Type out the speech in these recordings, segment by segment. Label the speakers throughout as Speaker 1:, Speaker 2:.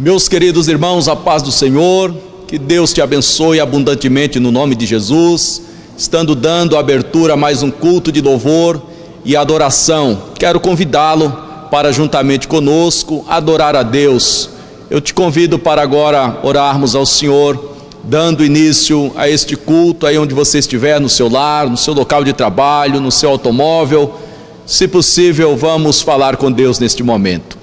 Speaker 1: Meus queridos irmãos, a paz do Senhor, que Deus te abençoe abundantemente no nome de Jesus. Estando dando abertura a mais um culto de louvor e adoração, quero convidá-lo para juntamente conosco adorar a Deus. Eu te convido para agora orarmos ao Senhor, dando início a este culto aí onde você estiver, no seu lar, no seu local de trabalho, no seu automóvel. Se possível, vamos falar com Deus neste momento.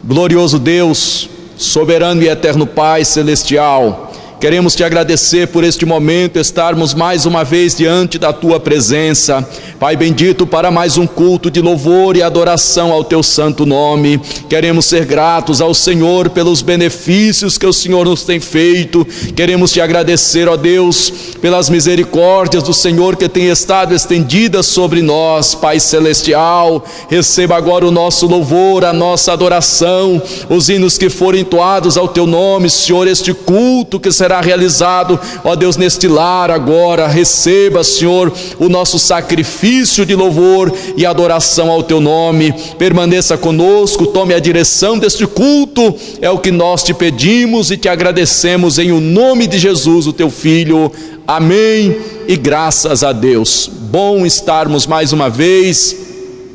Speaker 1: Glorioso Deus, soberano e eterno Pai celestial, queremos te agradecer por este momento, estarmos mais uma vez diante da tua presença. Pai bendito, para mais um culto de louvor e adoração ao teu santo nome. Queremos ser gratos ao Senhor pelos benefícios que o Senhor nos tem feito. Queremos te agradecer, ó Deus, pelas misericórdias do Senhor que tem estado estendidas sobre nós. Pai celestial, receba agora o nosso louvor, a nossa adoração, os hinos que forem entoados ao teu nome, Senhor. Este culto que será realizado, ó Deus, neste lar agora, receba, Senhor, o nosso sacrifício de louvor e adoração ao teu nome. Permaneça conosco, tome a direção deste culto, é o que nós te pedimos e te agradecemos em o nome de Jesus, o teu Filho. Amém e graças a Deus. Bom estarmos mais uma vez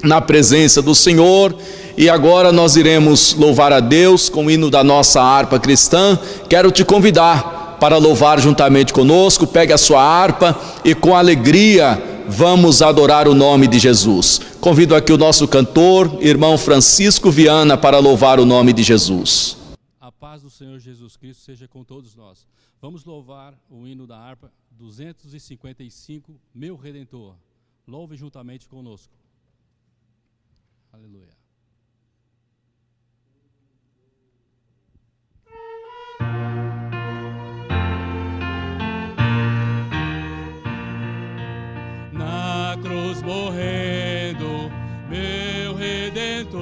Speaker 1: na presença do Senhor. E agora nós iremos louvar a Deus com o hino da nossa harpa cristã. Quero te convidar para louvar juntamente conosco. Pegue a sua harpa e com alegria vamos adorar o nome de Jesus. Convido aqui o nosso cantor, irmão Francisco Viana, para louvar o nome de Jesus.
Speaker 2: A paz do Senhor Jesus Cristo seja com todos nós. Vamos louvar o hino da harpa 255, Meu Redentor. Louve juntamente conosco. Aleluia. Na cruz morrendo, meu Redentor,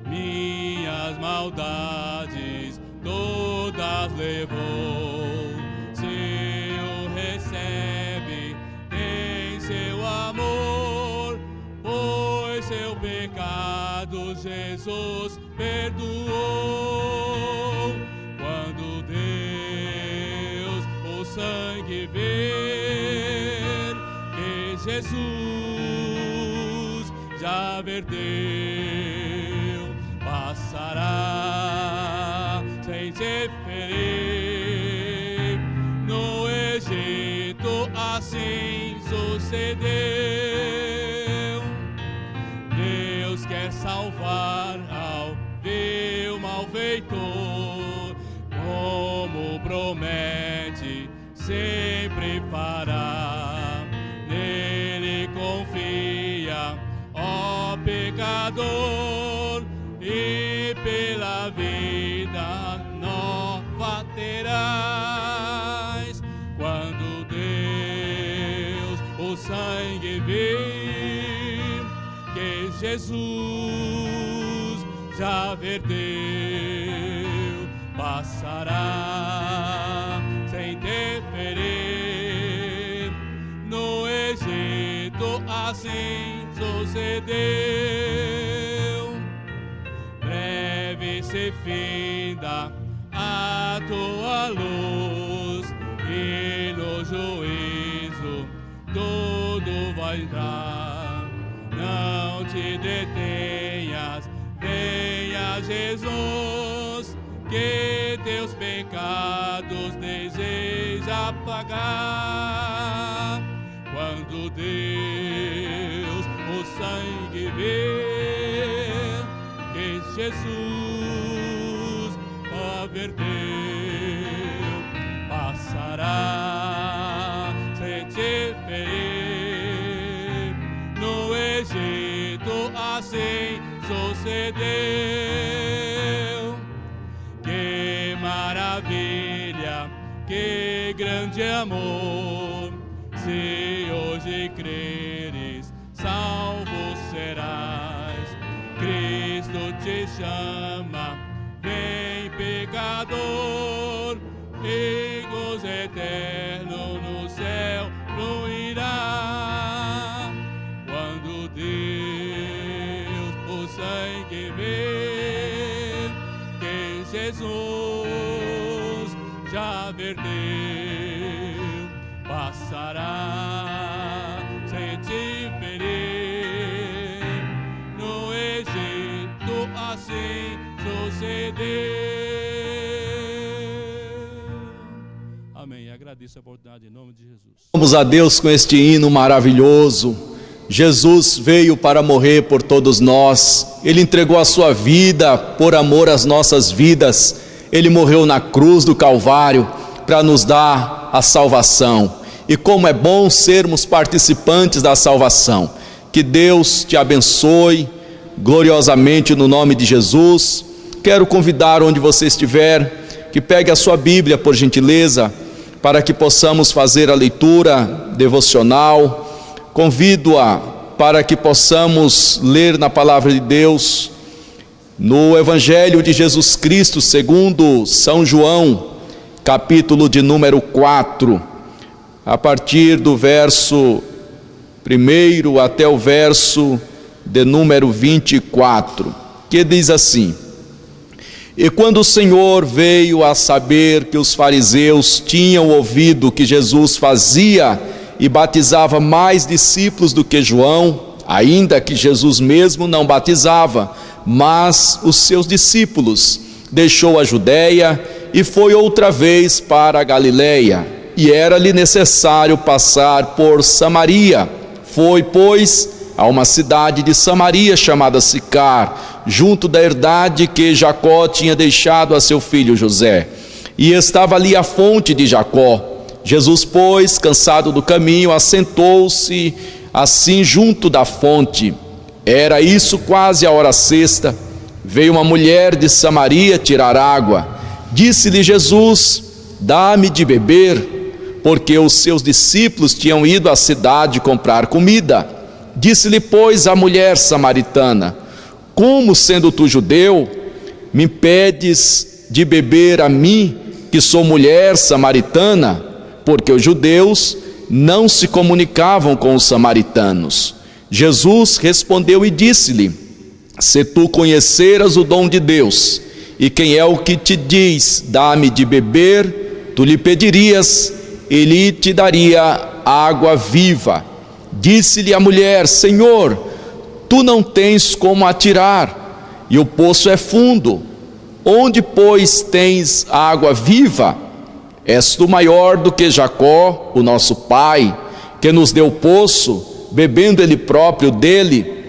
Speaker 2: minhas maldades todas levou. Se o recebe, tem seu amor, pois seu pecado Jesus perdoou. Quando Deus o sangue ver, que Jesus já verteu, passará sem te ferir. No Egito assim sucedeu. Deus quer salvar ao vil malfeitor, como promete, sempre fará. Nele confia, ó pecador, e pela vida nova terás. Quando Deus o sangue vir, que Jesus já verteu, passará sem te ferir. No Egito assim sucedeu. Breve se finda a tua luz, e no juízo tudo vai entrar. Não te detenhas, venha Jesus, que teus pecados deseja pagar. Quando Deus o sangue ver, que Jesus a verteu, passará sem te ferir. No Egito assim sucedeu. Que maravilha, que grande amor, se hoje creres, salvo serás. Cristo te chama, vem pecador, e gozo eterno no céu fluirá. Quando Deus o sangue ver, que Jesus já verteu, passará sem te ferir. No Egito assim sucedeu. Amém. Agradeço a oportunidade em nome de Jesus.
Speaker 1: Vamos a Deus com este hino maravilhoso. Jesus veio para morrer por todos nós. Ele entregou a sua vida por amor às nossas vidas. Ele morreu na cruz do Calvário para nos dar a salvação. E como é bom sermos participantes da salvação. Que Deus te abençoe gloriosamente no nome de Jesus. Quero convidar, onde você estiver, que pegue a sua Bíblia, por gentileza, para que possamos fazer a leitura devocional. Convido-a para que possamos ler na palavra de Deus, no Evangelho de Jesus Cristo segundo São João, capítulo de número 4, a partir do verso 1 até o verso de número 24, que diz assim: E quando o Senhor veio a saber que os fariseus tinham ouvido que Jesus fazia e batizava mais discípulos do que João, ainda que Jesus mesmo não batizava, mas os seus discípulos, deixou a Judeia e foi outra vez para a Galileia, e era-lhe necessário passar por Samaria. Foi, pois, a uma cidade de Samaria chamada Sicar, junto da herdade que Jacó tinha deixado a seu filho José, e estava ali a fonte de Jacó. Jesus, pois, cansado do caminho, assentou-se assim junto da fonte. Era isso quase a hora sexta. Veio uma mulher de Samaria tirar água. Disse-lhe Jesus: Dá-me de beber, porque os seus discípulos tinham ido à cidade comprar comida. Disse-lhe, pois, a mulher samaritana: Como, sendo tu judeu, me pedes de beber a mim, que sou mulher samaritana? Porque os judeus não se comunicavam com os samaritanos. Jesus respondeu e disse-lhe: Se tu conheceras o dom de Deus, e quem é o que te diz, dá-me de beber, tu lhe pedirias, ele te daria água viva. Disse-lhe a mulher: Senhor, tu não tens como atirar, e o poço é fundo. Onde, pois, tens água viva? És tu maior do que Jacó, o nosso pai, que nos deu o poço, bebendo ele próprio dele,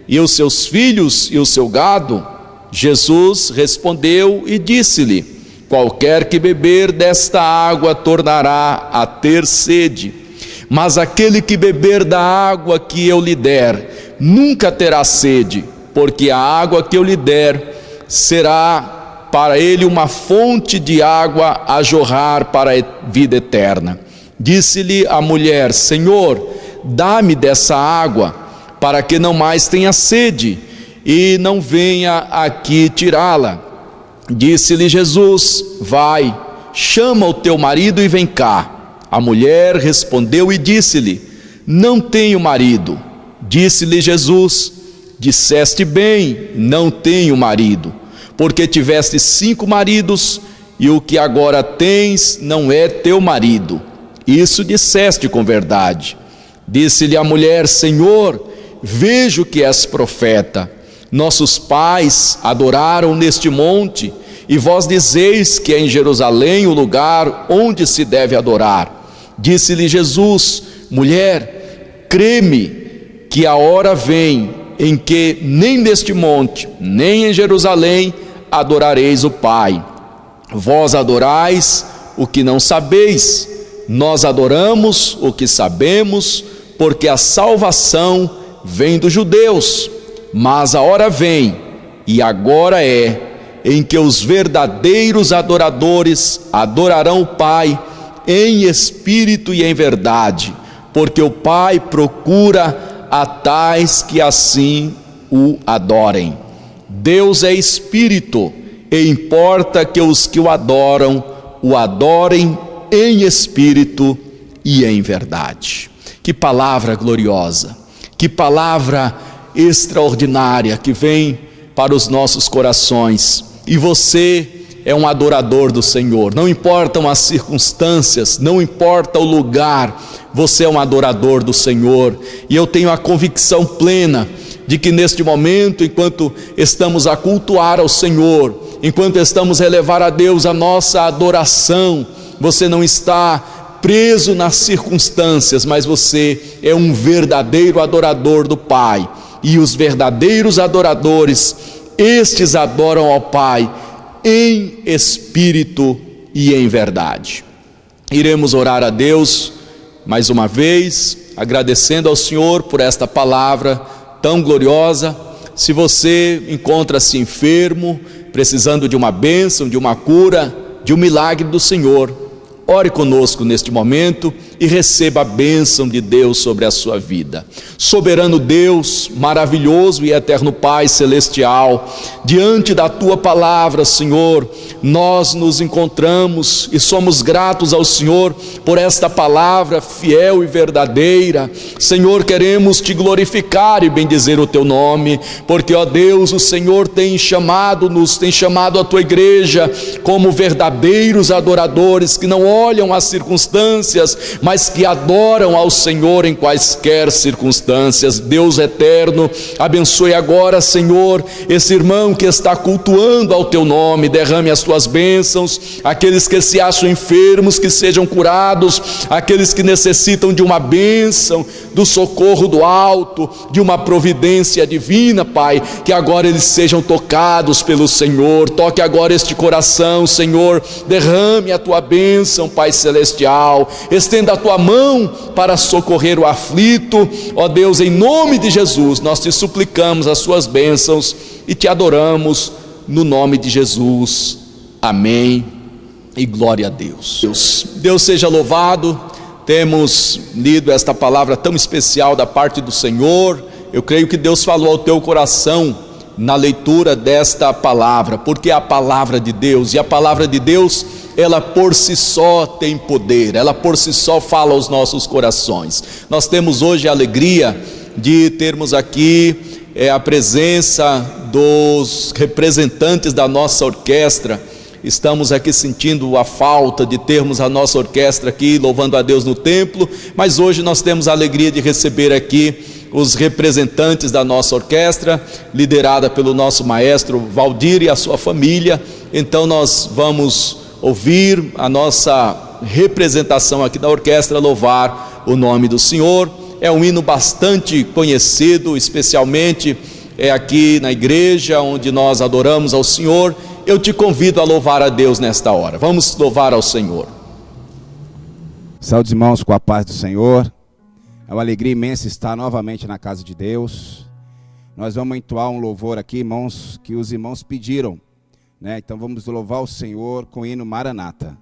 Speaker 1: e os seus filhos e o seu gado? Jesus respondeu e disse-lhe: Qualquer que beber desta água tornará a ter sede, mas aquele que beber da água que eu lhe der, nunca terá sede, porque a água que eu lhe der será para ele uma fonte de água a jorrar para a vida eterna. Disse-lhe a mulher: Senhor, dá-me dessa água, para que não mais tenha sede, e não venha aqui tirá-la. Disse-lhe Jesus: Vai, chama o teu marido e vem cá. A mulher respondeu e disse-lhe: Não tenho marido. Disse-lhe Jesus: Disseste bem, não tenho marido, porque tiveste 5 maridos, e o que agora tens não é teu marido. Isso disseste com verdade. Disse-lhe a mulher: Senhor, vejo que és profeta. Nossos pais adoraram neste monte, e vós dizeis que é em Jerusalém o lugar onde se deve adorar. Disse-lhe Jesus: Mulher, crê-me que a hora vem em que nem neste monte, nem em Jerusalém adorareis o Pai. Vós adorais o que não sabeis, nós adoramos o que sabemos, porque a salvação vem dos judeus. Mas a hora vem, e agora é, em que os verdadeiros adoradores adorarão o Pai em espírito e em verdade, porque o Pai procura a tais que assim o adorem. Deus é espírito, e importa que os que o adorem em espírito e em verdade. Que palavra gloriosa, que palavra extraordinária que vem para os nossos corações. E você é um adorador do Senhor. Não importam as circunstâncias, não importa o lugar, você é um adorador do Senhor. E eu tenho a convicção plena de que neste momento, enquanto estamos a cultuar ao Senhor, enquanto estamos a elevar a Deus a nossa adoração, você não está preso nas circunstâncias, mas você é um verdadeiro adorador do Pai. E os verdadeiros adoradores, estes adoram ao Pai em espírito e em verdade. Iremos orar a Deus mais uma vez, agradecendo ao Senhor por esta palavra tão gloriosa. Se você encontra-se enfermo, precisando de uma bênção, de uma cura, de um milagre do Senhor, ore conosco neste momento e receba a bênção de Deus sobre a sua vida. Soberano Deus, maravilhoso e eterno Pai celestial, diante da tua palavra, Senhor, nós nos encontramos e somos gratos ao Senhor por esta palavra fiel e verdadeira. Senhor, queremos te glorificar e bendizer o teu nome, porque, ó Deus, o Senhor tem chamado-nos, tem chamado a tua igreja como verdadeiros adoradores que não olham as circunstâncias, mas que adoram ao Senhor em quaisquer circunstâncias. Deus eterno, abençoe agora, Senhor, esse irmão que está cultuando ao teu nome, derrame as tuas bênçãos, aqueles que se acham enfermos, que sejam curados, aqueles que necessitam de uma bênção, do socorro do alto, de uma providência divina, Pai, que agora eles sejam tocados pelo Senhor. Toque agora este coração, Senhor, derrame a tua bênção, Pai celestial, estenda a tua mão para socorrer o aflito. Ó Deus, em nome de Jesus, nós te suplicamos as suas bênçãos e te adoramos no nome de Jesus. Amém e glória a Deus. Deus seja louvado. Temos lido esta palavra tão especial da parte do Senhor. Eu creio que Deus falou ao teu coração na leitura desta palavra, porque é a palavra de Deus, e a palavra de Deus, ela por si só tem poder, ela por si só fala aos nossos corações. Nós temos hoje a alegria de termos aqui a presença dos representantes da nossa orquestra. Estamos aqui sentindo a falta de termos a nossa orquestra aqui louvando a Deus no templo, mas hoje nós temos a alegria de receber aqui os representantes da nossa orquestra, liderada pelo nosso maestro Valdir e a sua família. Então nós vamos ouvir a nossa representação aqui da orquestra louvar o nome do Senhor. É um hino bastante conhecido, especialmente aqui na igreja onde nós adoramos ao Senhor. Eu te convido a louvar a Deus nesta hora. Vamos louvar ao Senhor.
Speaker 3: Saúde, irmãos, com a paz do Senhor. É uma alegria imensa estar novamente na casa de Deus. Nós vamos entoar um louvor aqui, irmãos, que os irmãos pediram, né? Então vamos louvar o Senhor com o hino Maranata.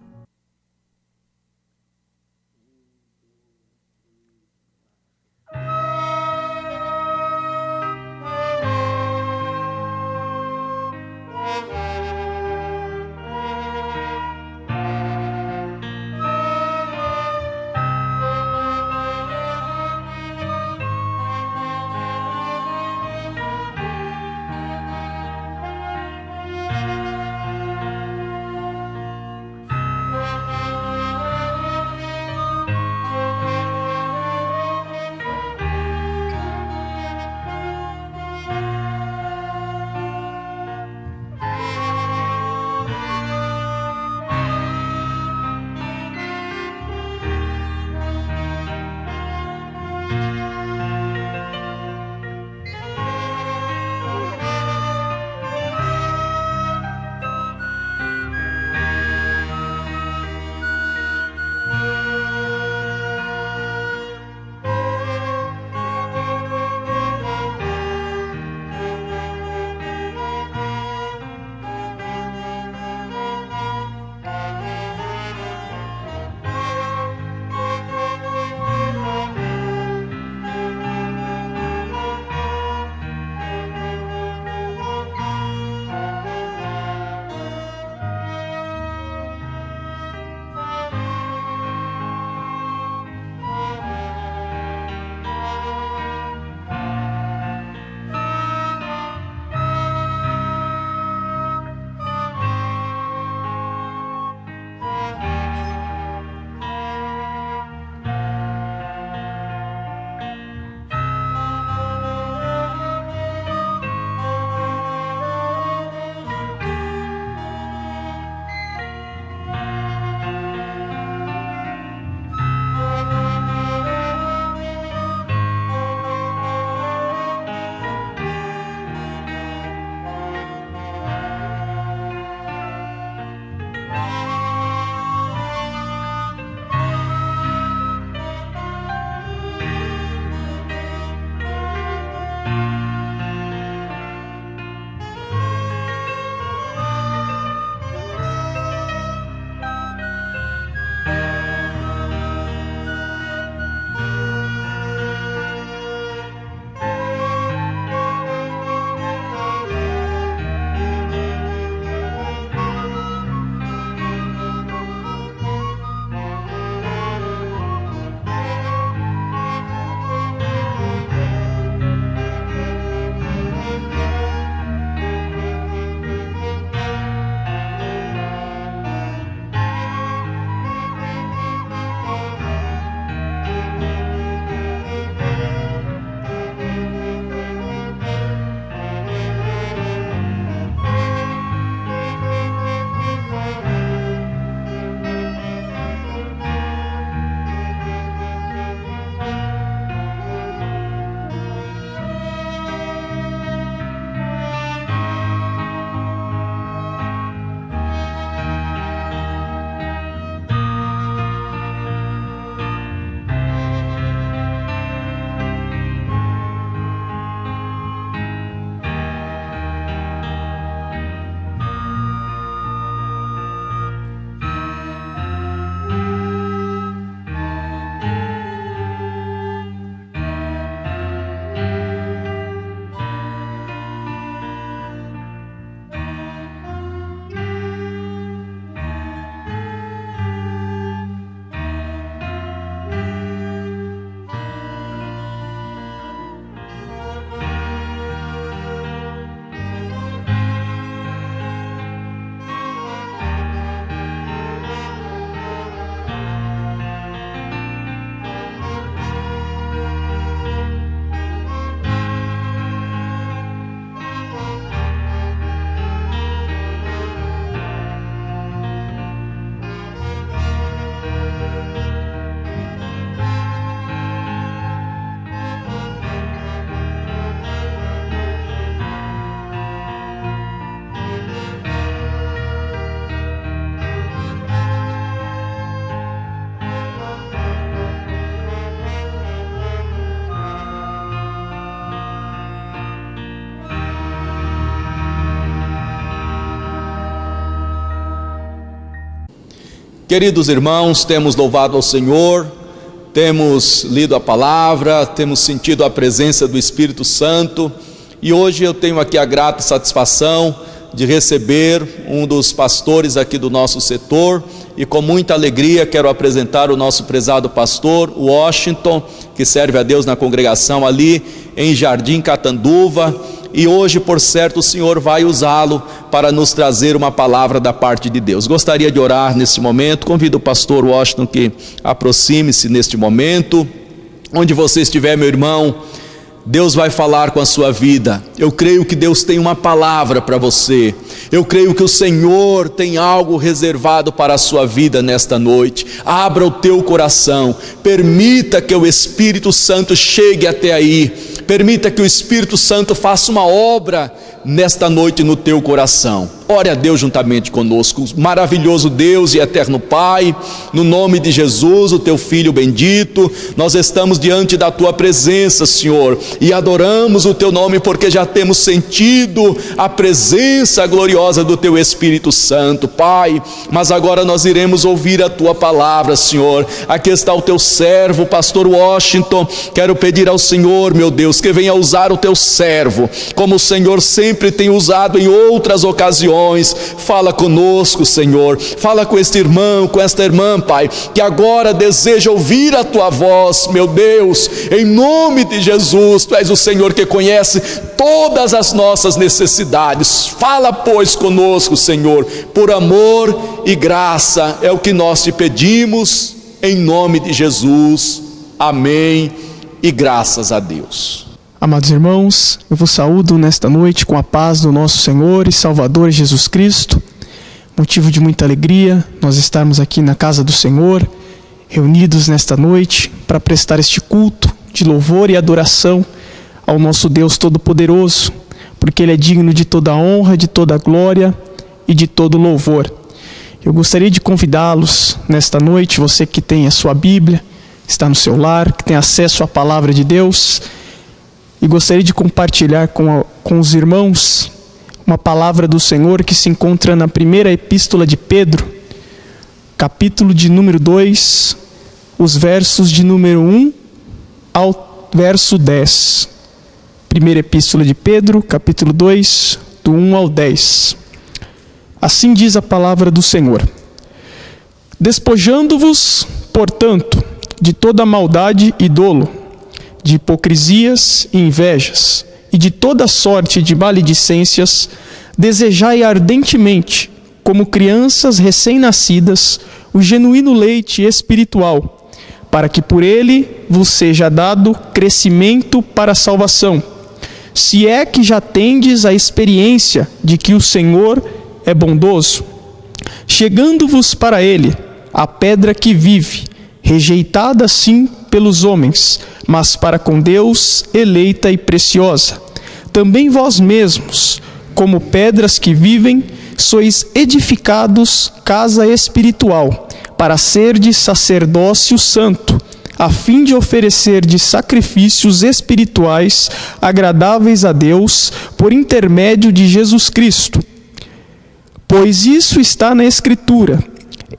Speaker 1: Queridos irmãos, temos louvado ao Senhor, temos lido a palavra, temos sentido a presença do Espírito Santo, e hoje eu tenho aqui a grata satisfação de receber um dos pastores aqui do nosso setor, e com muita alegria quero apresentar o nosso prezado pastor Washington, que serve a Deus na congregação ali em Jardim Catanduva, e hoje, por certo, o Senhor vai usá-lo para nos trazer uma palavra da parte de Deus. Gostaria de orar neste momento. Convido o pastor Washington que aproxime-se neste momento. Onde você estiver, meu irmão, Deus vai falar com a sua vida. Eu creio que Deus tem uma palavra para você. Eu creio que o Senhor tem algo reservado para a sua vida nesta noite. Abra o teu coração, permita que o Espírito Santo chegue até aí, permita que o Espírito Santo faça uma obra nesta noite no teu coração. Ore a Deus juntamente conosco. Maravilhoso Deus e eterno Pai, no nome de Jesus, o teu Filho bendito, nós estamos diante da tua presença, Senhor, e adoramos o teu nome porque já temos sentido a presença gloriosa do teu Espírito Santo, Pai. Mas agora nós iremos ouvir a tua palavra, Senhor. Aqui está o teu servo, pastor Washington. Quero pedir ao Senhor, meu Deus, que venha usar o teu servo como o Senhor sempre tem usado em outras ocasiões. Fala conosco, Senhor, fala com este irmão, com esta irmã, Pai, que agora deseja ouvir a tua voz, meu Deus, em nome de Jesus. Tu és o Senhor que conhece todas as nossas necessidades. Fala, pois, conosco, Senhor, por amor e graça, é o que nós te pedimos, em nome de Jesus, amém, e graças a Deus.
Speaker 4: Amados irmãos, eu vos saúdo nesta noite com a paz do nosso Senhor e Salvador Jesus Cristo. Motivo de muita alegria nós estarmos aqui na casa do Senhor, reunidos nesta noite para prestar este culto de louvor e adoração ao nosso Deus Todo-Poderoso, porque Ele é digno de toda honra, de toda glória e de todo louvor. Eu gostaria de convidá-los nesta noite, você que tem a sua Bíblia, está no seu lar, que tem acesso à palavra de Deus, e gostaria de compartilhar com os irmãos uma palavra do Senhor que se encontra na primeira epístola de Pedro, capítulo de número 2, os versos de número 1 ao verso 10. Primeira epístola de Pedro, capítulo 2, do 1 ao 10. Assim diz a palavra do Senhor: despojando-vos, portanto, de toda maldade e dolo, de hipocrisias e invejas, e de toda sorte de maledicências, desejai ardentemente, como crianças recém-nascidas, o genuíno leite espiritual, para que por ele vos seja dado crescimento para a salvação, se é que já tendes a experiência de que o Senhor é bondoso. Chegando-vos para ele, a pedra que vive, rejeitada sim pelos homens, mas para com Deus eleita e preciosa. Também vós mesmos, como pedras que vivem, sois edificados casa espiritual, para serdes sacerdócio santo, a fim de oferecerdes sacrifícios espirituais agradáveis a Deus, por intermédio de Jesus Cristo. Pois isso está na Escritura: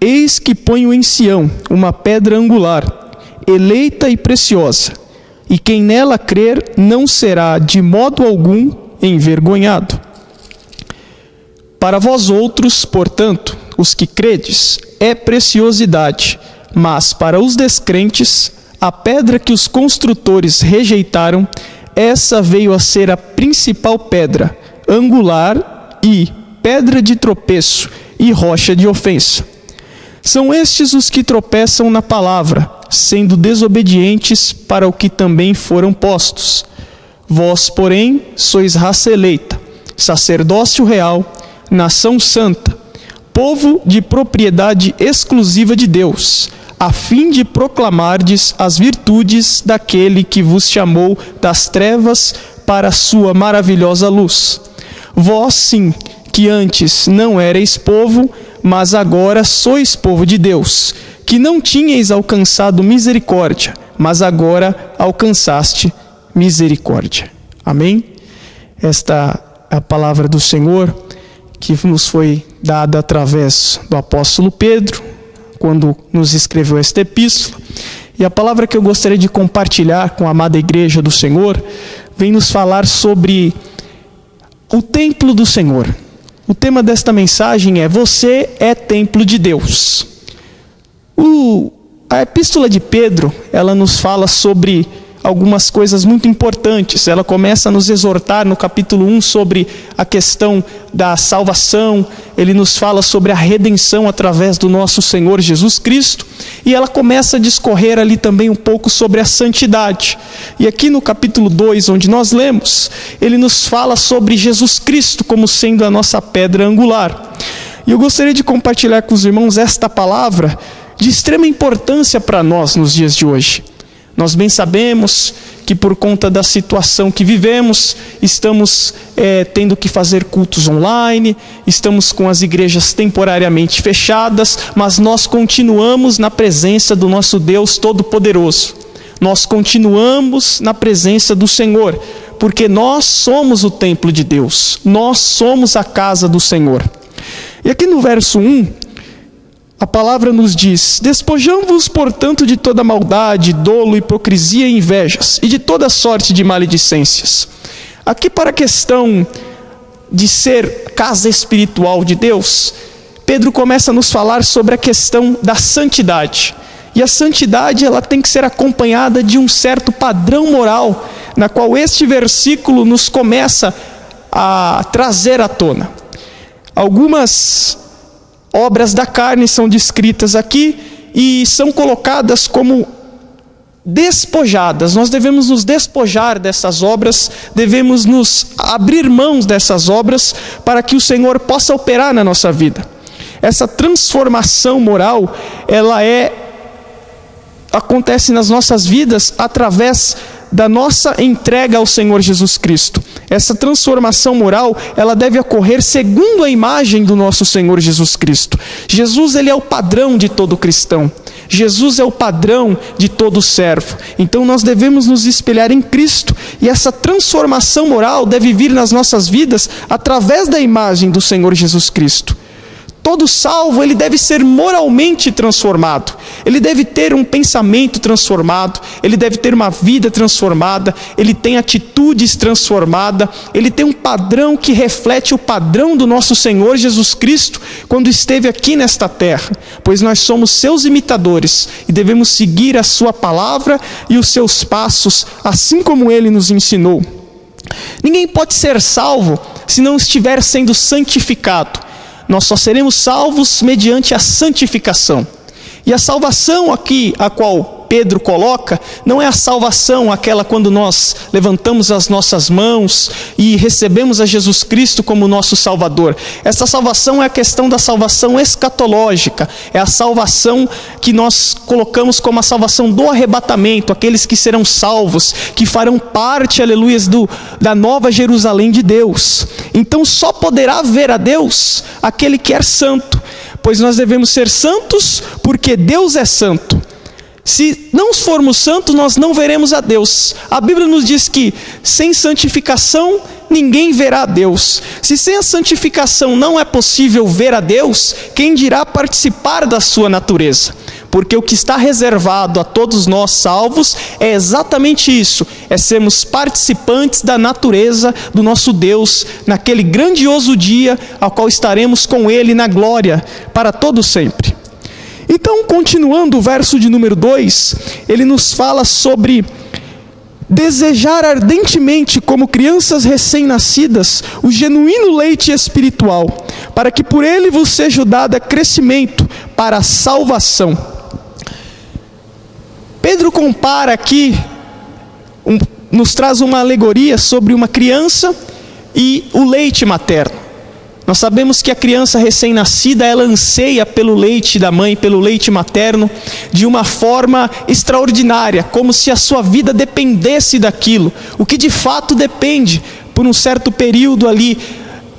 Speaker 4: eis que ponho em Sião uma pedra angular, eleita e preciosa, e quem nela crer não será de modo algum envergonhado. Para vós outros, portanto, os que credes, é preciosidade, mas para os descrentes, a pedra que os construtores rejeitaram, essa veio a ser a principal pedra, angular e pedra de tropeço e rocha de ofensa. São estes os que tropeçam na palavra, sendo desobedientes para o que também foram postos. Vós, porém, sois raça eleita, sacerdócio real, nação santa, povo de propriedade exclusiva de Deus, a fim de proclamardes as virtudes daquele que vos chamou das trevas para a sua maravilhosa luz. Vós, sim, que antes não erais povo, mas agora sois povo de Deus, que não tinhais alcançado misericórdia, mas agora alcançaste misericórdia. Amém? Esta é a palavra do Senhor que nos foi dada através do apóstolo Pedro, quando nos escreveu esta epístola. E a palavra que eu gostaria de compartilhar com a amada igreja do Senhor vem nos falar sobre o templo do Senhor. O tema desta mensagem é: você é templo de Deus. A epístola de Pedro, ela nos fala sobre algumas coisas muito importantes. Ela começa a nos exortar no capítulo 1 sobre a questão da salvação. Ele nos fala sobre a redenção através do nosso Senhor Jesus Cristo. E ela começa a discorrer ali também um pouco sobre a santidade. E aqui no capítulo 2, onde nós lemos, ele nos fala sobre Jesus Cristo como sendo a nossa pedra angular. E eu gostaria de compartilhar com os irmãos esta palavra de extrema importância para nós nos dias de hoje. Nós bem sabemos que por conta da situação que vivemos, estamos tendo que fazer cultos online, estamos com as igrejas temporariamente fechadas, mas nós continuamos na presença do nosso Deus Todo-Poderoso. Nós continuamos na presença do Senhor, porque nós somos o templo de Deus, nós somos a casa do Senhor. E aqui no verso 1, a palavra nos diz: despojamo-vos, portanto, de toda maldade, dolo, hipocrisia e invejas, e de toda sorte de maledicências. Aqui, para a questão de ser casa espiritual de Deus, Pedro começa a nos falar sobre a questão da santidade. E a santidade, ela tem que ser acompanhada de um certo padrão moral, na qual este versículo nos começa a trazer à tona. Algumas obras da carne são descritas aqui e são colocadas como despojadas. Nós devemos nos despojar dessas obras, devemos nos abrir mãos dessas obras para que o Senhor possa operar na nossa vida. Essa transformação moral, acontece nas nossas vidas através da nossa entrega ao Senhor Jesus Cristo. Essa transformação moral, ela deve ocorrer segundo a imagem do nosso Senhor Jesus Cristo. Jesus, ele é o padrão de todo cristão. Jesus é o padrão de todo servo. Então nós devemos nos espelhar em Cristo, e essa transformação moral deve vir nas nossas vidas através da imagem do Senhor Jesus Cristo. Todo salvo, ele deve ser moralmente transformado. Ele deve ter um pensamento transformado. Ele deve ter uma vida transformada. Ele tem atitudes transformadas. Ele tem um padrão que reflete o padrão do nosso Senhor Jesus Cristo quando esteve aqui nesta terra. Pois nós somos seus imitadores e devemos seguir a sua palavra e os seus passos, assim como ele nos ensinou. Ninguém pode ser salvo se não estiver sendo santificado. Nós só seremos salvos mediante a santificação. E a salvação aqui, a qual Pedro coloca, não é a salvação aquela quando nós levantamos as nossas mãos e recebemos a Jesus Cristo como nosso Salvador. Essa salvação é a questão da salvação escatológica. É a salvação que nós colocamos como a salvação do arrebatamento, aqueles que serão salvos, que farão parte, aleluia, da nova Jerusalém de Deus. Então só poderá ver a Deus aquele que é santo, pois nós devemos ser santos porque Deus é santo. Se não formos santos, nós não veremos a Deus. A Bíblia nos diz que sem santificação ninguém verá a Deus. Se sem a santificação não é possível ver a Deus, quem dirá participar da sua natureza? Porque o que está reservado a todos nós salvos é exatamente isso: é sermos participantes da natureza do nosso Deus, naquele grandioso dia ao qual estaremos com Ele na glória para todo sempre. Então, continuando o verso de número 2, ele nos fala sobre desejar ardentemente, como crianças recém-nascidas, o genuíno leite espiritual, para que por ele vos seja dado crescimento para a salvação. Pedro compara aqui, nos traz uma alegoria sobre uma criança e o leite materno. Nós sabemos que a criança recém-nascida, ela anseia pelo leite da mãe, pelo leite materno, de uma forma extraordinária, como se a sua vida dependesse daquilo, o que de fato depende por um certo período ali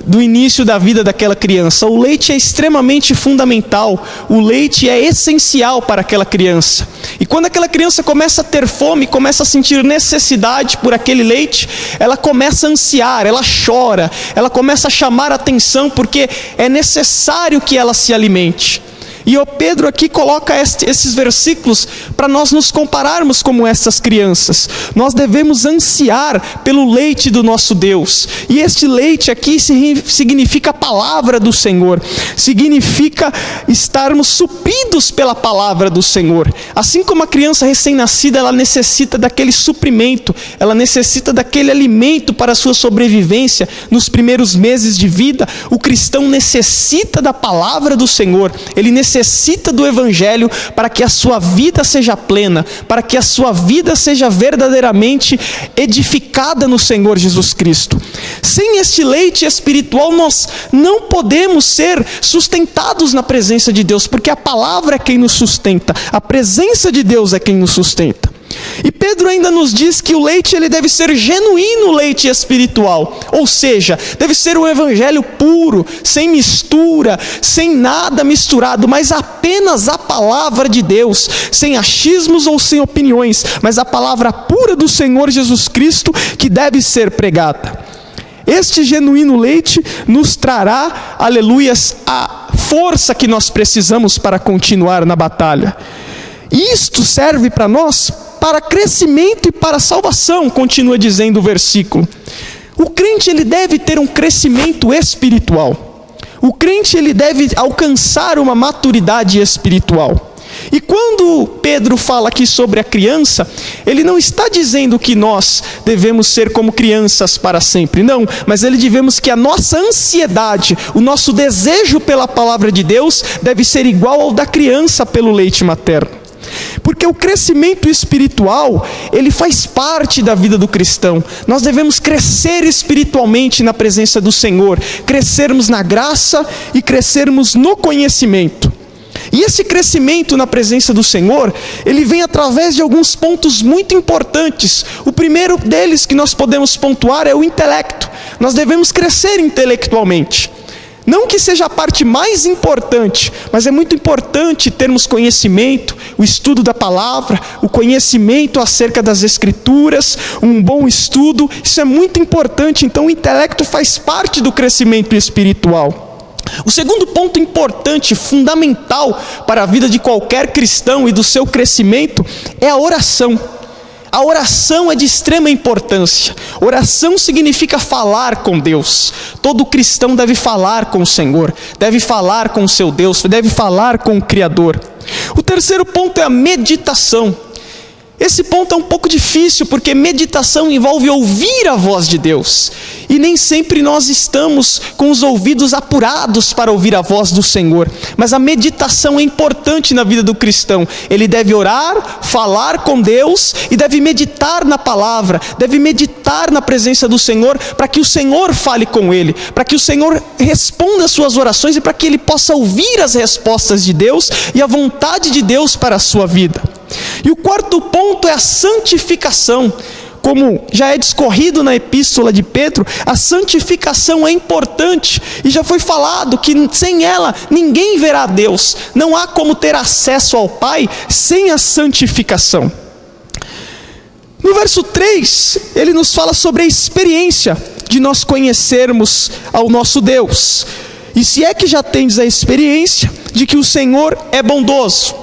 Speaker 4: do início da vida daquela criança. O leite é extremamente fundamental, o leite é essencial para aquela criança. E quando aquela criança começa a ter fome, começa a sentir necessidade por aquele leite, ela começa a ansiar, ela chora, ela começa a chamar a atenção, porque é necessário que ela se alimente. E o Pedro aqui coloca esses versículos para nós nos compararmos como essas crianças. Nós devemos ansiar pelo leite do nosso Deus. E este leite aqui significa a palavra do Senhor. Significa estarmos supridos pela palavra do Senhor. Assim como a criança recém-nascida, ela necessita daquele suprimento, ela necessita daquele alimento para a sua sobrevivência nos primeiros meses de vida. O cristão necessita da palavra do Senhor, ele necessita do Evangelho para que a sua vida seja plena, para que a sua vida seja verdadeiramente edificada no Senhor Jesus Cristo. Sem este leite espiritual, nós não podemos ser sustentados na presença de Deus, porque a palavra é quem nos sustenta, a presença de Deus é quem nos sustenta. E Pedro ainda nos diz que o leite ele deve ser genuíno leite espiritual, ou seja, deve ser um evangelho puro, sem mistura, sem nada misturado, mas apenas a palavra de Deus, sem achismos ou sem opiniões, mas a palavra pura do Senhor Jesus Cristo que deve ser pregada. Este genuíno leite nos trará, aleluias, a força que nós precisamos para continuar na batalha. Isto serve para nós para crescimento e para salvação, continua dizendo o versículo. O crente ele deve ter um crescimento espiritual. O crente ele deve alcançar uma maturidade espiritual. E quando Pedro fala aqui sobre a criança, ele não está dizendo que nós devemos ser como crianças para sempre, não, mas ele devemos que a nossa ansiedade, o nosso desejo pela palavra de Deus deve ser igual ao da criança pelo leite materno. Porque o crescimento espiritual, ele faz parte da vida do cristão. Nós devemos crescer espiritualmente na presença do Senhor, crescermos na graça e crescermos no conhecimento. E esse crescimento na presença do Senhor, ele vem através de alguns pontos muito importantes. O primeiro deles que nós podemos pontuar é o intelecto. Nós devemos crescer intelectualmente. Não que seja a parte mais importante, mas é muito importante termos conhecimento, o estudo da palavra, o conhecimento acerca das Escrituras, um bom estudo, isso é muito importante. Então o intelecto faz parte do crescimento espiritual. O segundo ponto importante, fundamental para a vida de qualquer cristão e do seu crescimento, é a oração. A oração é de extrema importância. Oração significa falar com Deus. Todo cristão deve falar com o Senhor, deve falar com o seu Deus, deve falar com o Criador. O terceiro ponto é a meditação. Esse ponto é um pouco difícil, porque meditação envolve ouvir a voz de Deus. E nem sempre nós estamos com os ouvidos apurados para ouvir a voz do Senhor. Mas a meditação é importante na vida do cristão. Ele deve orar, falar com Deus e deve meditar na palavra, deve meditar na presença do Senhor, para que o Senhor fale com ele, para que o Senhor responda as suas orações e para que ele possa ouvir as respostas de Deus e a vontade de Deus para a sua vida. E o quarto ponto é a santificação. Como já é discorrido na epístola de Pedro, a santificação é importante. E já foi falado que sem ela ninguém verá a Deus. Não há como ter acesso ao Pai sem a santificação. No verso 3, ele nos fala sobre a experiência de nós conhecermos ao nosso Deus. E se é que já tendes a experiência de que o Senhor é bondoso,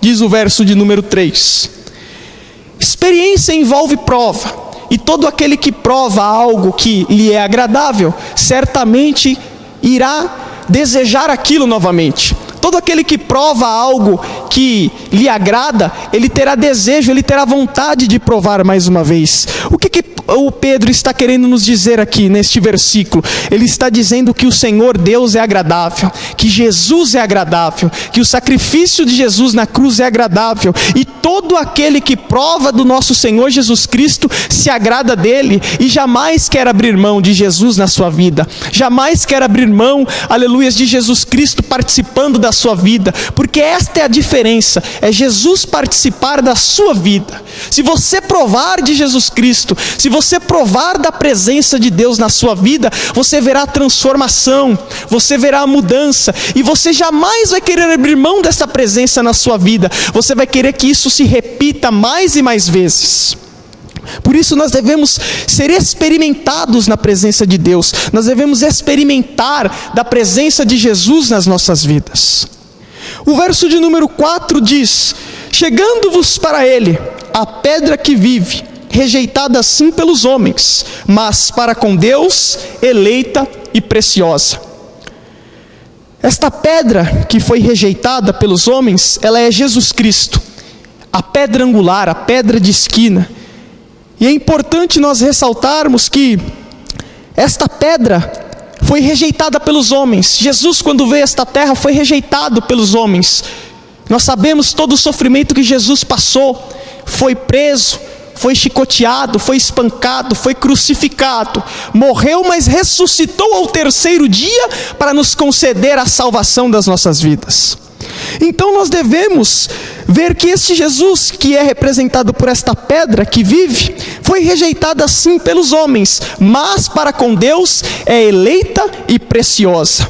Speaker 4: diz o verso de número 3. Experiência envolve prova, e todo aquele que prova algo que lhe é agradável, certamente irá desejar aquilo novamente. Todo aquele que prova algo que lhe agrada, ele terá desejo, ele terá vontade de provar mais uma vez. O que o Pedro está querendo nos dizer aqui neste versículo? Ele está dizendo que o Senhor Deus é agradável, que Jesus é agradável, que o sacrifício de Jesus na cruz é agradável, e todo aquele que prova do nosso Senhor Jesus Cristo se agrada dele e jamais quer abrir mão de Jesus na sua vida, jamais quer abrir mão, aleluias, de Jesus Cristo participando da sua vida, porque esta é a diferença, é Jesus participar da sua vida. Se você provar de Jesus Cristo, se você provar da presença de Deus na sua vida, você verá a transformação, você verá a mudança, e você jamais vai querer abrir mão dessa presença na sua vida, você vai querer que isso se repita mais e mais vezes. Por isso nós devemos ser experimentados na presença de Deus, nós devemos experimentar da presença de Jesus nas nossas vidas. O verso de número 4 diz: chegando-vos para ele a pedra que vive, rejeitada sim pelos homens, mas para com Deus eleita e preciosa. Esta pedra que foi rejeitada pelos homens, ela é Jesus Cristo, a pedra angular, a pedra de esquina. E é importante nós ressaltarmos que esta pedra foi rejeitada pelos homens. Jesus, quando veio a esta terra, foi rejeitado pelos homens. Nós sabemos todo o sofrimento que Jesus passou. Foi preso, foi chicoteado, foi espancado, foi crucificado, morreu, mas ressuscitou ao terceiro dia para nos conceder a salvação das nossas vidas. Então nós devemos ver que este Jesus, que é representado por esta pedra que vive, foi rejeitado assim pelos homens, mas para com Deus é eleita e preciosa.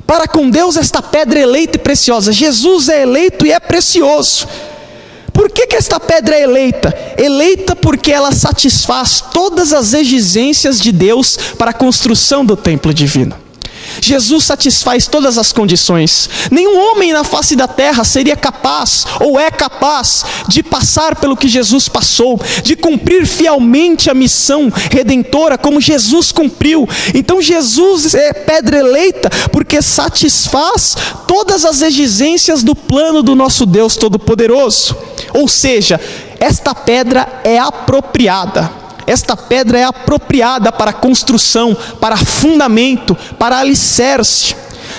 Speaker 4: Para com Deus esta pedra é eleita e preciosa. Jesus é eleito e é precioso. Por que esta pedra é eleita? Eleita porque ela satisfaz todas as exigências de Deus para a construção do templo divino. Jesus satisfaz todas as condições. Nenhum homem na face da terra seria capaz, ou é capaz, de passar pelo que Jesus passou, de cumprir fielmente a missão redentora como Jesus cumpriu. Então Jesus é pedra eleita porque satisfaz todas as exigências do plano do nosso Deus Todo-Poderoso. Ou seja, esta pedra é apropriada. Esta pedra é apropriada para construção, para fundamento, para alicerce.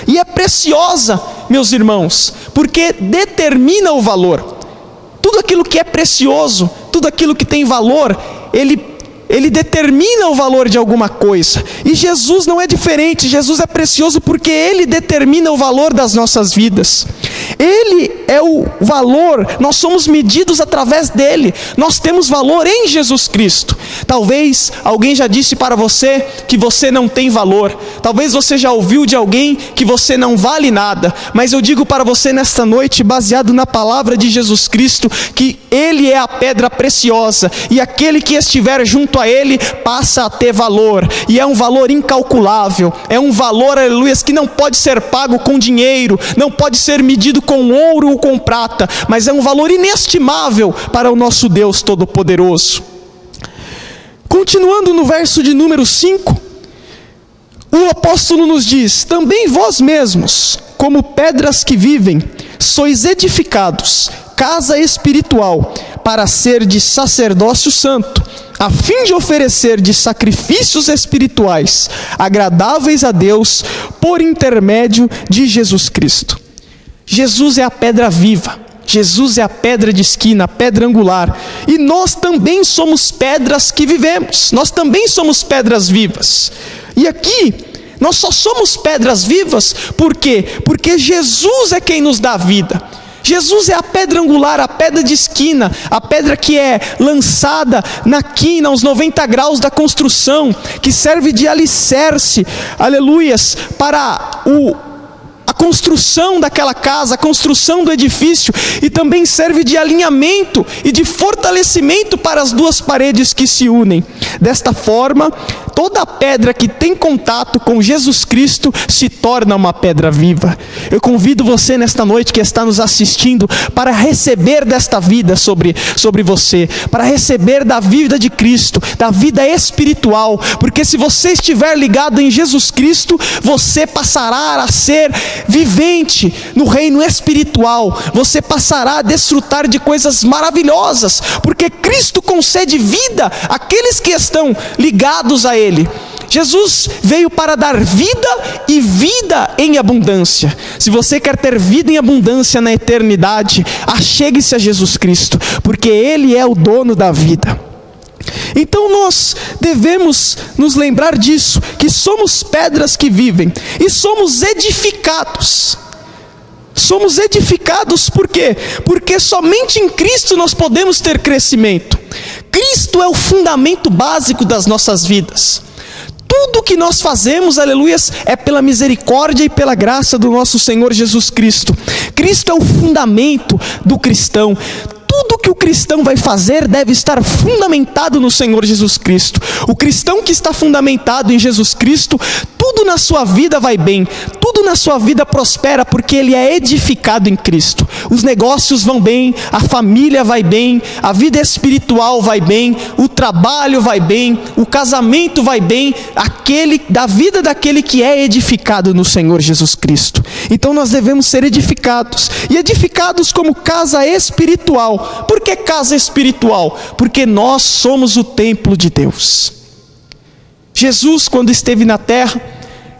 Speaker 4: E é preciosa, meus irmãos, porque determina o valor. Tudo aquilo que é precioso, tudo aquilo que tem valor, ele determina o valor de alguma coisa. E Jesus não é diferente. Jesus é precioso porque Ele determina o valor das nossas vidas. Ele é o valor, nós somos medidos através dele. Nós temos valor em Jesus Cristo. Talvez alguém já disse para você que você não tem valor. Talvez você já ouviu de alguém que você não vale nada. Mas eu digo para você nesta noite, baseado na palavra de Jesus Cristo, que Ele é a pedra preciosa. E aquele que estiver junto a Ele passa a ter valor. E é um valor incalculável. É um valor, aleluia, que não pode ser pago com dinheiro. Não pode ser medido com ouro ou com prata, mas é um valor inestimável para o nosso Deus Todo-Poderoso. Continuando no verso de número 5, o apóstolo nos diz: também vós mesmos, como pedras que vivem, sois edificados, casa espiritual, para ser de sacerdócio santo, a fim de oferecer de sacrifícios espirituais, agradáveis a Deus, por intermédio de Jesus Cristo. Jesus é a pedra viva, Jesus é a pedra de esquina, a pedra angular, e nós também somos pedras que vivemos, nós também somos pedras vivas. E aqui, nós só somos pedras vivas, por quê? Porque Jesus é quem nos dá vida. Jesus é a pedra angular, a pedra de esquina, a pedra que é lançada na quina, aos 90 graus da construção, que serve de alicerce, aleluias, para a construção daquela casa, a construção do edifício, e também serve de alinhamento e de fortalecimento para as duas paredes que se unem. Desta forma, toda pedra que tem contato com Jesus Cristo se torna uma pedra viva. Eu convido você nesta noite que está nos assistindo para receber desta vida sobre você, para receber da vida de Cristo, da vida espiritual, porque se você estiver ligado em Jesus Cristo, você passará a ser vivente no reino espiritual, você passará a desfrutar de coisas maravilhosas, porque Cristo concede vida àqueles que estão ligados a Ele. Jesus veio para dar vida e vida em abundância. Se você quer ter vida em abundância na eternidade, achegue-se a Jesus Cristo, porque Ele é o dono da vida. Então nós devemos nos lembrar disso, que somos pedras que vivem e somos edificados. Somos edificados por quê? Porque somente em Cristo nós podemos ter crescimento. Cristo é o fundamento básico das nossas vidas. Tudo que nós fazemos, aleluias, é pela misericórdia e pela graça do nosso Senhor Jesus Cristo. Cristo é o fundamento do cristão. tudo que o cristão vai fazer deve estar fundamentado no Senhor Jesus Cristo. O cristão que está fundamentado em Jesus Cristo, tudo na sua vida vai bem, tudo na sua vida prospera, porque ele é edificado em Cristo. Os negócios vão bem, a família vai bem, a vida espiritual vai bem, o trabalho vai bem, o casamento vai bem, da vida daquele que é edificado no Senhor Jesus Cristo. Então nós devemos ser edificados, e edificados como casa espiritual. Por que casa espiritual? Porque nós somos o templo de Deus. Jesus, quando esteve na terra,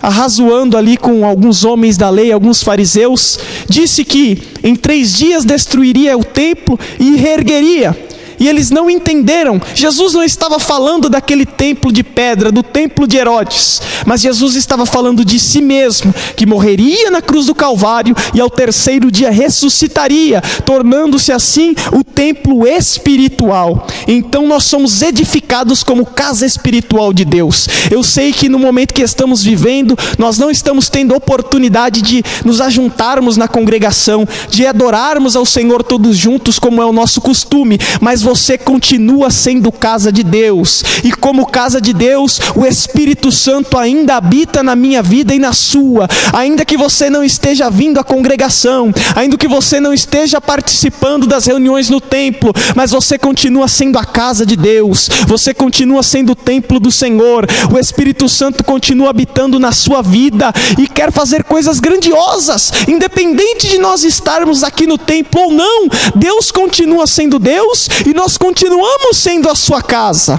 Speaker 4: arrazoando ali com alguns homens da lei, alguns fariseus, disse que em 3 dias destruiria o templo e reergueria. E eles não entenderam. Jesus não estava falando daquele templo de pedra, do templo de Herodes, mas Jesus estava falando de si mesmo, que morreria na cruz do Calvário e ao 3º dia ressuscitaria, tornando-se assim o templo espiritual. Então nós somos edificados como casa espiritual de Deus. Eu sei que no momento que estamos vivendo, nós não estamos tendo oportunidade de nos ajuntarmos na congregação, de adorarmos ao Senhor todos juntos, como é o nosso costume, mas você continua sendo casa de Deus, e como casa de Deus, o Espírito Santo ainda habita na minha vida e na sua. Ainda que você não esteja vindo à congregação, ainda que você não esteja participando das reuniões no templo, mas você continua sendo a casa de Deus, você continua sendo o templo do Senhor. O Espírito Santo continua habitando na sua vida e quer fazer coisas grandiosas, independente de nós estarmos aqui no templo ou não. Deus continua sendo Deus e nós continuamos sendo a sua casa.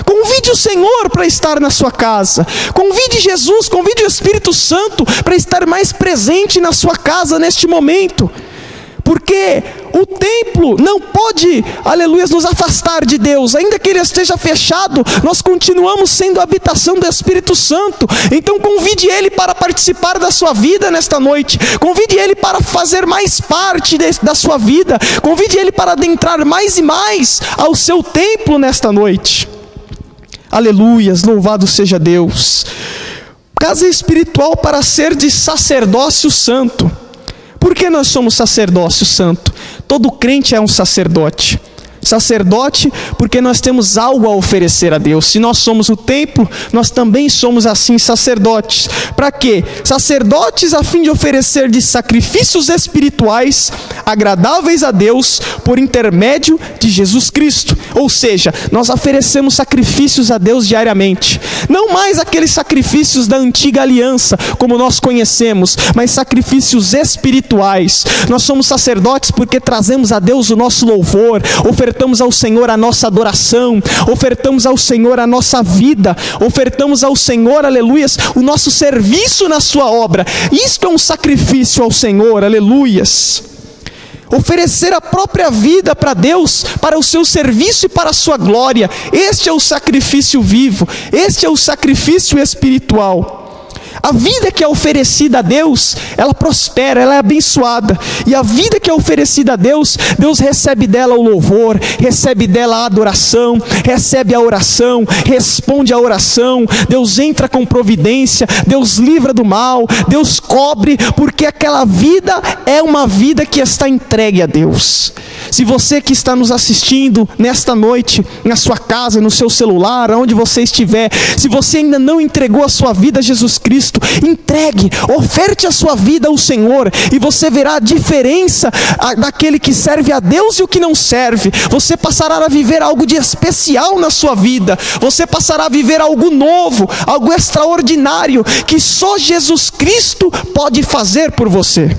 Speaker 4: Convide o Senhor para estar na sua casa. Convide Jesus, convide o Espírito Santo para estar mais presente na sua casa neste momento. Porque o templo não pode, aleluia, nos afastar de Deus. Ainda que ele esteja fechado, nós continuamos sendo a habitação do Espírito Santo. Então convide ele para participar da sua vida nesta noite. Convide ele para fazer mais parte da sua vida. Convide ele para adentrar mais e mais ao seu templo nesta noite. Aleluias, louvado seja Deus. Casa espiritual para ser de sacerdócio santo. Por que nós somos sacerdócio santo? Todo crente é um sacerdote. Sacerdote porque nós temos algo a oferecer a Deus. Se nós somos o templo, nós também somos assim sacerdotes. Para quê? Sacerdotes a fim de oferecer de sacrifícios espirituais agradáveis a Deus por intermédio de Jesus Cristo. Ou seja, nós oferecemos sacrifícios a Deus diariamente. Não mais aqueles sacrifícios da antiga aliança, como nós conhecemos, mas sacrifícios espirituais. Nós somos sacerdotes porque trazemos a Deus o nosso louvor, ofertamos ao Senhor a nossa adoração, ofertamos ao Senhor a nossa vida, ofertamos ao Senhor, aleluias, o nosso serviço na sua obra. Isto é um sacrifício ao Senhor, aleluias. Oferecer a própria vida para Deus, para o seu serviço e para a sua glória. Este é o sacrifício vivo, este é o sacrifício espiritual. A vida que é oferecida a Deus, ela prospera, ela é abençoada. E a vida que é oferecida a Deus, Deus recebe dela o louvor, recebe dela a adoração, recebe a oração, responde a oração. Deus entra com providência, Deus livra do mal, Deus cobre, porque aquela vida é uma vida que está entregue a Deus. Se você que está nos assistindo nesta noite, na sua casa, no seu celular, aonde você estiver, se você ainda não entregou a sua vida a Jesus Cristo, entregue, oferte a sua vida ao Senhor, e você verá a diferença daquele que serve a Deus e o que não serve. Você passará a viver algo de especial na sua vida, você passará a viver algo novo, algo extraordinário, que só Jesus Cristo pode fazer por você.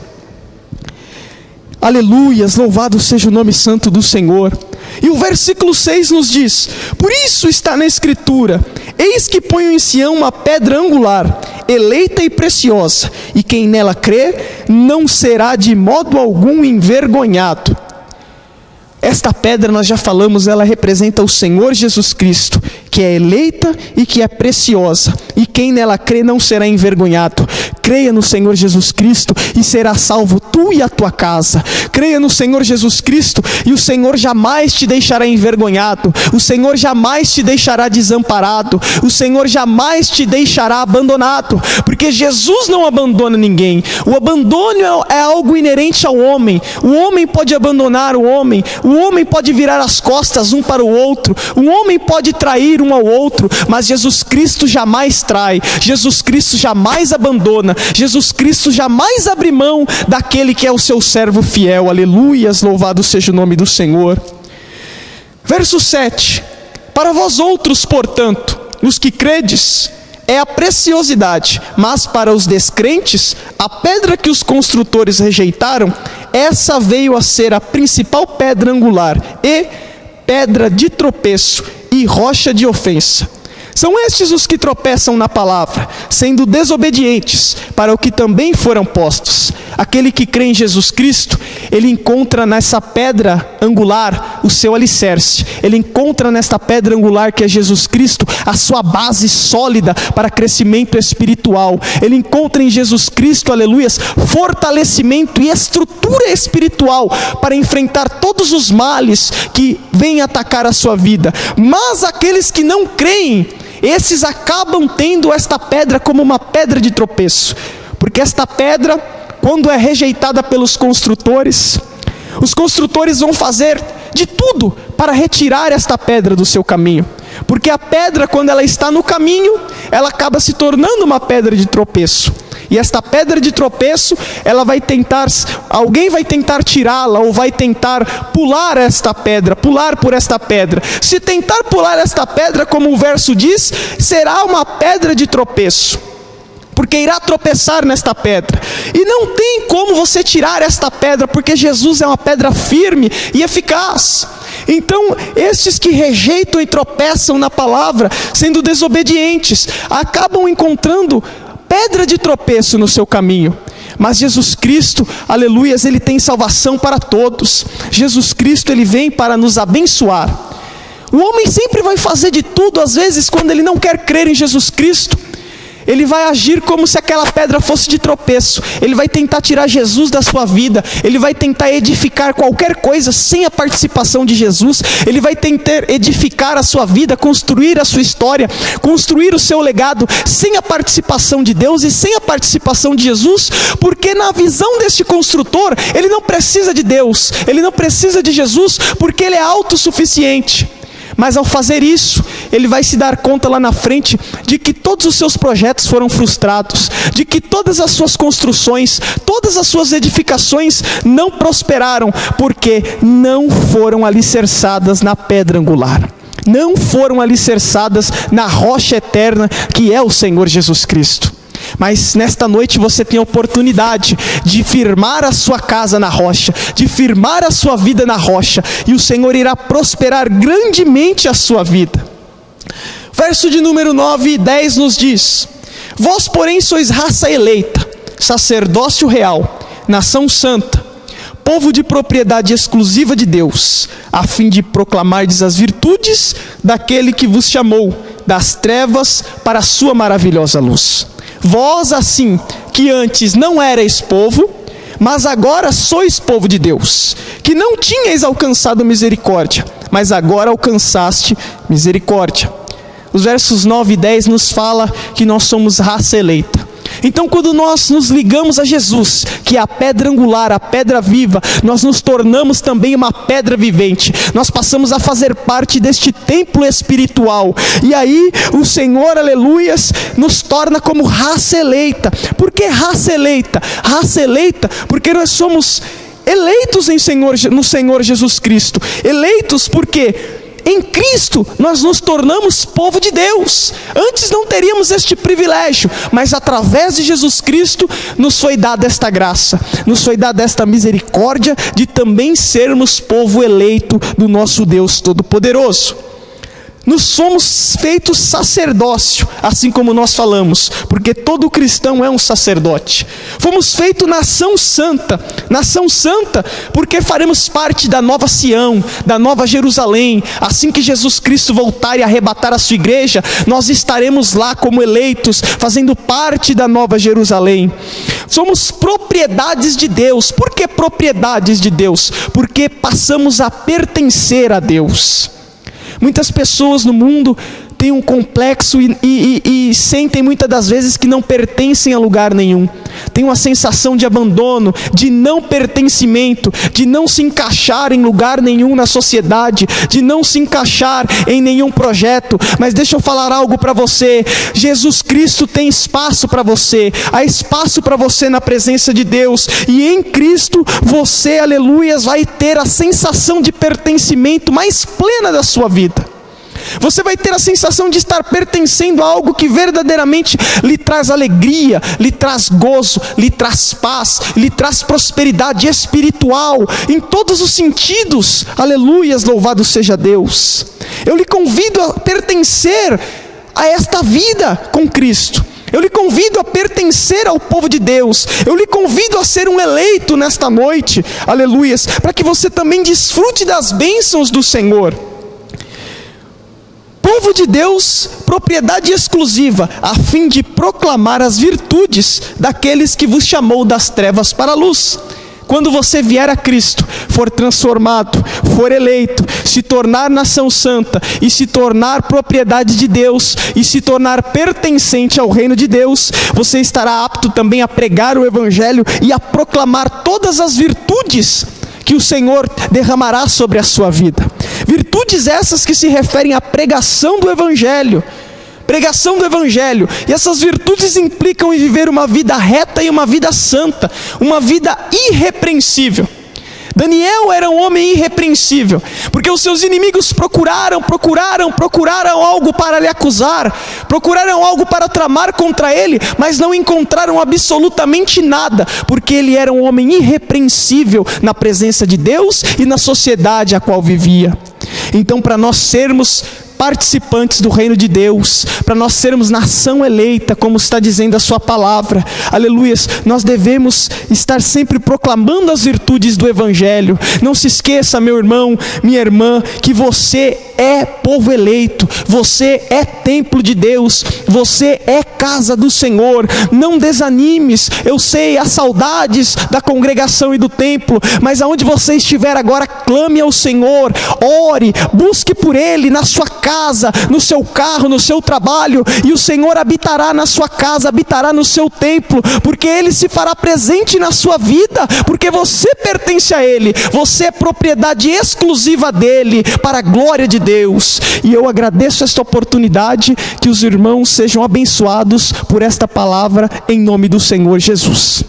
Speaker 4: Aleluias, louvado seja o nome santo do Senhor. E o versículo 6 nos diz: por isso está na Escritura: eis que ponho em Sião uma pedra angular, eleita e preciosa, e quem nela crer não será de modo algum envergonhado. Esta pedra, nós já falamos, ela representa o Senhor Jesus Cristo, que é eleita e que é preciosa, e quem nela crê não será envergonhado. Creia no Senhor Jesus Cristo e será salvo tu e a tua casa. Creia no Senhor Jesus Cristo e o Senhor jamais te deixará envergonhado. O Senhor jamais te deixará desamparado. O Senhor jamais te deixará abandonado, porque Jesus não abandona ninguém. O abandono é algo inerente ao homem. O homem pode abandonar o homem pode virar as costas um para o outro, o homem pode trair um ao outro, mas Jesus Cristo jamais trai, Jesus Cristo jamais abandona, Jesus Cristo jamais abre mão daquele que é o seu servo fiel. Aleluias, louvado seja o nome do Senhor. Verso 7: para vós outros, portanto, os que credes, é a preciosidade, mas para os descrentes, a pedra que os construtores rejeitaram, essa veio a ser a principal pedra angular, e pedra de tropeço e rocha de ofensa. São estes os que tropeçam na palavra, sendo desobedientes para o que também foram postos. Aquele que crê em Jesus Cristo, ele encontra nessa pedra angular o seu alicerce. Ele encontra nesta pedra angular que é Jesus Cristo a sua base sólida para crescimento espiritual. Ele encontra em Jesus Cristo, aleluias, fortalecimento e estrutura espiritual para enfrentar todos os males que vêm atacar a sua vida. Mas aqueles que não creem, esses acabam tendo esta pedra como uma pedra de tropeço, porque esta pedra, quando é rejeitada pelos construtores, os construtores vão fazer de tudo para retirar esta pedra do seu caminho, porque a pedra, quando ela está no caminho, ela acaba se tornando uma pedra de tropeço. E esta pedra de tropeço, alguém vai tentar tirá-la, ou vai tentar pular esta pedra, pular por esta pedra. Se tentar pular esta pedra, como o verso diz, será uma pedra de tropeço, porque irá tropeçar nesta pedra. E não tem como você tirar esta pedra, porque Jesus é uma pedra firme e eficaz. Então, estes que rejeitam e tropeçam na palavra, sendo desobedientes, acabam encontrando pedra de tropeço no seu caminho. Mas Jesus Cristo, aleluias, ele tem salvação para todos. Jesus Cristo, ele vem para nos abençoar. O homem sempre vai fazer de tudo, às vezes, quando ele não quer crer em Jesus Cristo, ele vai agir como se aquela pedra fosse de tropeço. Ele vai tentar tirar Jesus da sua vida. Ele vai tentar edificar qualquer coisa sem a participação de Jesus. Ele vai tentar edificar a sua vida, construir a sua história, construir o seu legado sem a participação de Deus e sem a participação de Jesus, porque na visão deste construtor, ele não precisa de Deus, ele não precisa de Jesus, porque ele é autossuficiente. Mas ao fazer isso, ele vai se dar conta lá na frente de que todos os seus projetos foram frustrados, de que todas as suas construções, todas as suas edificações não prosperaram, porque não foram alicerçadas na pedra angular, não foram alicerçadas na rocha eterna que é o Senhor Jesus Cristo. Mas nesta noite você tem a oportunidade de firmar a sua casa na rocha, de firmar a sua vida na rocha, e o Senhor irá prosperar grandemente a sua vida. Verso de número 9 e 10 nos diz: vós, porém, sois raça eleita, sacerdócio real, nação santa, povo de propriedade exclusiva de Deus, a fim de proclamardes as virtudes daquele que vos chamou das trevas para a sua maravilhosa luz. Vós, assim, que antes não erais povo, mas agora sois povo de Deus, que não tinhais alcançado misericórdia, mas agora alcançaste misericórdia. Os versos 9 e 10 nos fala que nós somos raça eleita. Então, quando nós nos ligamos a Jesus, que é a pedra angular, a pedra viva, nós nos tornamos também uma pedra vivente. Nós passamos a fazer parte deste templo espiritual. E aí, o Senhor, aleluias, nos torna como raça eleita. Por que raça eleita? Raça eleita porque nós somos eleitos no Senhor Jesus Cristo. Eleitos porque em Cristo nós nos tornamos povo de Deus. Antes não teríamos este privilégio, mas através de Jesus Cristo nos foi dada esta graça, nos foi dada esta misericórdia de também sermos povo eleito do nosso Deus Todo-Poderoso. Nos fomos feitos sacerdócio, assim como nós falamos, porque todo cristão é um sacerdote. Fomos feitos nação santa porque faremos parte da nova Sião, da nova Jerusalém. Assim que Jesus Cristo voltar e arrebatar a sua igreja, nós estaremos lá como eleitos, fazendo parte da nova Jerusalém. Somos propriedades de Deus. Por que propriedades de Deus? Porque passamos a pertencer a Deus. Muitas pessoas no mundo têm um complexo e sentem muitas das vezes que não pertencem a lugar nenhum. Tem uma sensação de abandono, de não pertencimento, de não se encaixar em lugar nenhum na sociedade, de não se encaixar em nenhum projeto. Mas deixa eu falar algo para você: Jesus Cristo tem espaço para você, há espaço para você na presença de Deus, e em Cristo você, aleluias, vai ter a sensação de pertencimento mais plena da sua vida. Você vai ter a sensação de estar pertencendo a algo que verdadeiramente lhe traz alegria, lhe traz gozo, lhe traz paz, lhe traz prosperidade espiritual, em todos os sentidos. Aleluias, louvado seja Deus. Eu lhe convido a pertencer a esta vida com Cristo. Eu lhe convido a pertencer ao povo de Deus. Eu lhe convido a ser um eleito nesta noite, aleluias, para que você também desfrute das bênçãos do Senhor. Povo de Deus, propriedade exclusiva, a fim de proclamar as virtudes daqueles que vos chamou das trevas para a luz. Quando você vier a Cristo, for transformado, for eleito, se tornar nação santa e se tornar propriedade de Deus e se tornar pertencente ao reino de Deus, você estará apto também a pregar o Evangelho e a proclamar todas as virtudes que o Senhor derramará sobre a sua vida. Virtudes essas que se referem à pregação do Evangelho. Pregação do Evangelho. E essas virtudes implicam em viver uma vida reta e uma vida santa, uma vida irrepreensível. Daniel era um homem irrepreensível, porque os seus inimigos procuraram algo para lhe acusar, procuraram algo para tramar contra ele, mas não encontraram absolutamente nada, porque ele era um homem irrepreensível na presença de Deus e na sociedade a qual vivia. Então, para nós sermos participantes do reino de Deus, para nós sermos nação eleita, como está dizendo a sua palavra, aleluias, nós devemos estar sempre proclamando as virtudes do Evangelho. Não se esqueça, meu irmão, minha irmã, que você é povo eleito, você é templo de Deus, você é casa do Senhor. Não desanimes. Eu sei as saudades da congregação e do templo, mas aonde você estiver agora, clame ao Senhor, ore, busque por Ele na sua casa, no seu carro, no seu trabalho, e o Senhor habitará na sua casa, habitará no seu templo, porque Ele se fará presente na sua vida, porque você pertence a Ele, você é propriedade exclusiva dEle, para a glória de Deus. E eu agradeço esta oportunidade, que os irmãos sejam abençoados por esta palavra, em nome do Senhor Jesus.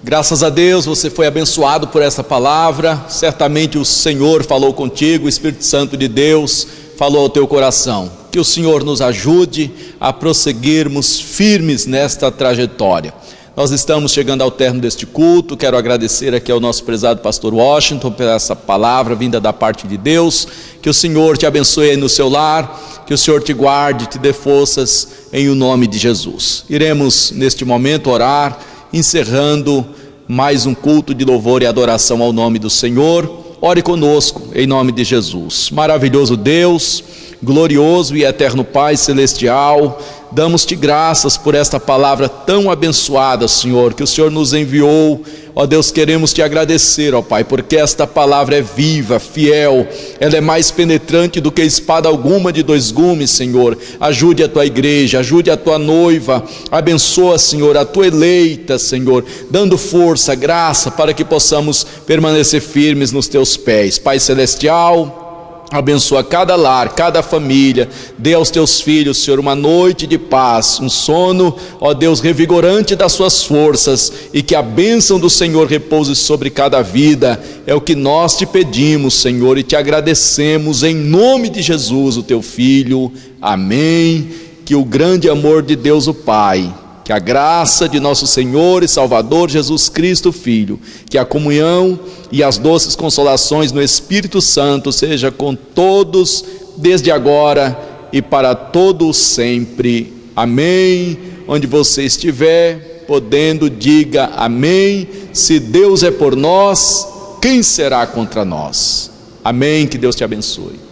Speaker 1: Graças a Deus você foi abençoado por essa palavra. Certamente o Senhor falou contigo, o Espírito Santo de Deus falou ao teu coração. Que o Senhor nos ajude a prosseguirmos firmes nesta trajetória. Nós estamos chegando ao término deste culto. Quero agradecer aqui ao nosso prezado pastor Washington por essa palavra vinda da parte de Deus. Que o Senhor te abençoe aí no seu lar, que o Senhor te guarde, te dê forças em o nome de Jesus. Iremos neste momento orar, encerrando mais um culto de louvor e adoração ao nome do Senhor. Ore conosco em nome de Jesus. Maravilhoso Deus, glorioso e eterno Pai celestial, damos-te graças por esta palavra tão abençoada, Senhor, que o Senhor nos enviou. Ó Deus, queremos te agradecer, ó Pai, porque esta palavra é viva, fiel, ela é mais penetrante do que espada alguma de dois gumes, Senhor. Ajude a tua igreja, ajude a tua noiva, abençoa, Senhor, a tua eleita, Senhor, dando força, graça, para que possamos permanecer firmes nos teus pés. Pai celestial, abençoa cada lar, cada família, dê aos teus filhos, Senhor, uma noite de paz, um sono, ó Deus, revigorante das suas forças, e que a bênção do Senhor repouse sobre cada vida. É o que nós te pedimos, Senhor, e te agradecemos em nome de Jesus, o teu Filho. Amém. Que o grande amor de Deus o Pai, Que a graça de nosso Senhor e Salvador Jesus Cristo, Filho, que a comunhão e as doces consolações no Espírito Santo seja com todos, desde agora e para todo sempre. Amém. Onde você estiver, podendo, diga amém. Se Deus é por nós, quem será contra nós? Amém. Que Deus te abençoe.